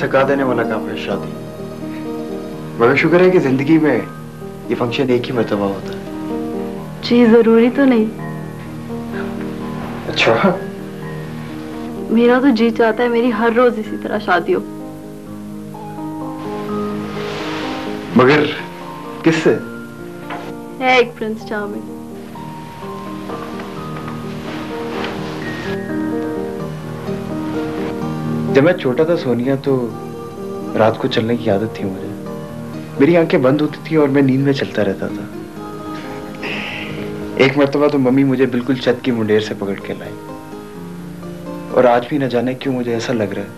थका देने वाला काम है शादी, मगर शुक्र है कि जिंदगी में ये फंक्शन एक ही मर्तबा होता है। जी जरूरी तो नहीं। अच्छा, मेरा तो जी चाहता है मेरी हर रोज इसी तरह शादी हो। मगर किससे? है एक प्रिंस चार्मिंग। जब मैं छोटा था सोनिया, तो रात को चलने की आदत थी मुझे। मेरी आंखें बंद होती थी और मैं नींद में चलता रहता था। एक मर्तबा तो मम्मी मुझे बिल्कुल छत की मुंडेर से पकड़ के लाई, और आज भी न जाने क्यों मुझे ऐसा लग रहा है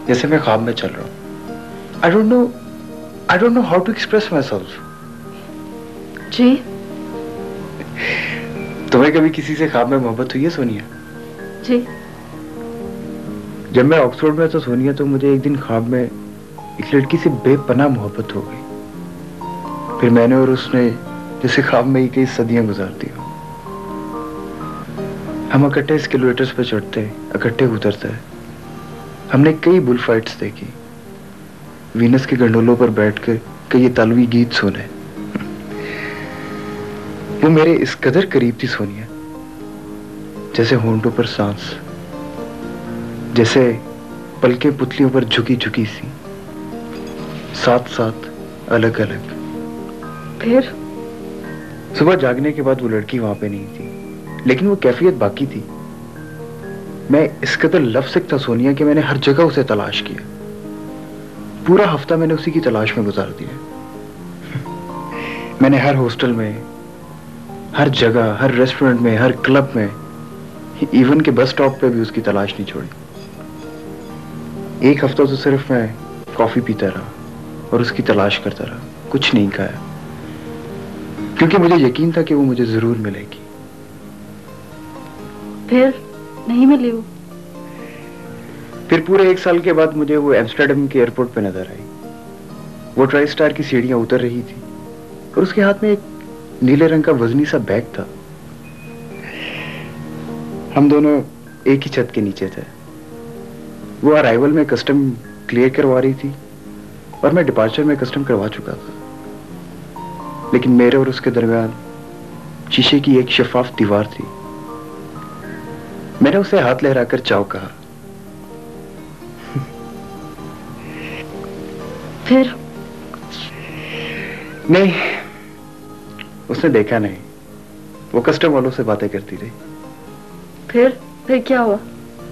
जैसे मैं ख्वाब में चल रहा हूं। I don't know how to express myself. जी, तुम्हें कभी किसी से ख्वाब में मोहब्बत हुई है सोनिया? जी। जब मैं ऑक्सफोर्ड में था सोनिया, तो मुझे एक दिन ख्वाब में एक लड़की से बेपनाह मोहब्बत हो गई। फिर मैंने और उसने जैसे ख्वाब में ही कई सदियां गुजार दी हो। हम इकट्ठे एस्केलेटर्स पर चढ़ते, इकट्ठे उतरते। हमने कई बुल फाइट्स देखी, वीनस के गंडोलों पर बैठकर कई इतालवी गीत सुने। वो मेरे इस कदर करीब थी सोनिया, जैसे होंठों पर सांस, जैसे पलकें पुतलियों पर झुकी झुकी सी, साथ साथ अलग अलग। फिर सुबह जागने के बाद वो लड़की वहां पे नहीं थी, लेकिन वो कैफियत बाकी थी। मैं इस कदर लवसिक था सोनिया कि मैंने हर जगह उसे तलाश किया। पूरा हफ्ता मैंने उसी की तलाश में गुजार दिया। मैंने हर हॉस्टल में, हर जगह, हर रेस्टोरेंट में, हर क्लब में, इवन के बस स्टॉप पे भी उसकी तलाश नहीं छोड़ी। एक हफ्ता तो सिर्फ मैं कॉफी पीता रहा और उसकी तलाश करता रहा, कुछ नहीं खाया, क्योंकि मुझे यकीन था कि वो मुझे जरूर मिलेगी। फिर नहीं मिली वो? फिर पूरे एक साल के बाद मुझे वो एम्स्टर्डम के एयरपोर्ट पे नजर आई। वो ट्राई स्टार की सीढ़ियां उतर रही थी और उसके हाथ में एक नीले रंग का वजनी सा बैग था। हम दोनों एक ही छत के नीचे थे। वो अराइवल में कस्टम क्लियर करवा रही थी और मैं डिपार्चर में कस्टम करवा चुका था, लेकिन मेरे और उसके दरमियान शीशे की एक शफाफ दीवार थी। मैंने उसे हाथ लहराकर चाव कहा। फिर? नहीं, उसने देखा नहीं। वो कस्टम वालों से बातें करती रही। फिर क्या हुआ?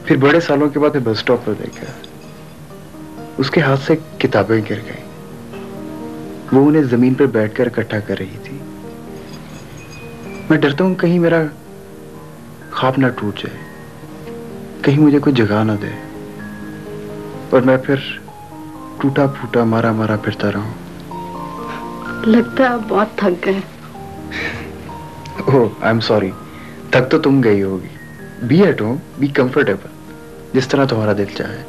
फिर बड़े सालों के बाद बस स्टॉप पर देखा, उसके हाथ से किताबें गिर गई। वो उन्हें जमीन पर बैठकर इकट्ठा कर रही थी। मैं डरता हूं कहीं मेरा ख्वाब ना टूट जाए, कहीं मुझे कोई जगह ना दे, और मैं फिर टूटा फूटा मारा मारा फिरता रहूं। लगता है आप बहुत थक गए। Oh, I am sorry. थक तो तुम गई होगी। Be at home, be comfortable, जिस तरह तुम्हारा दिल चाहे।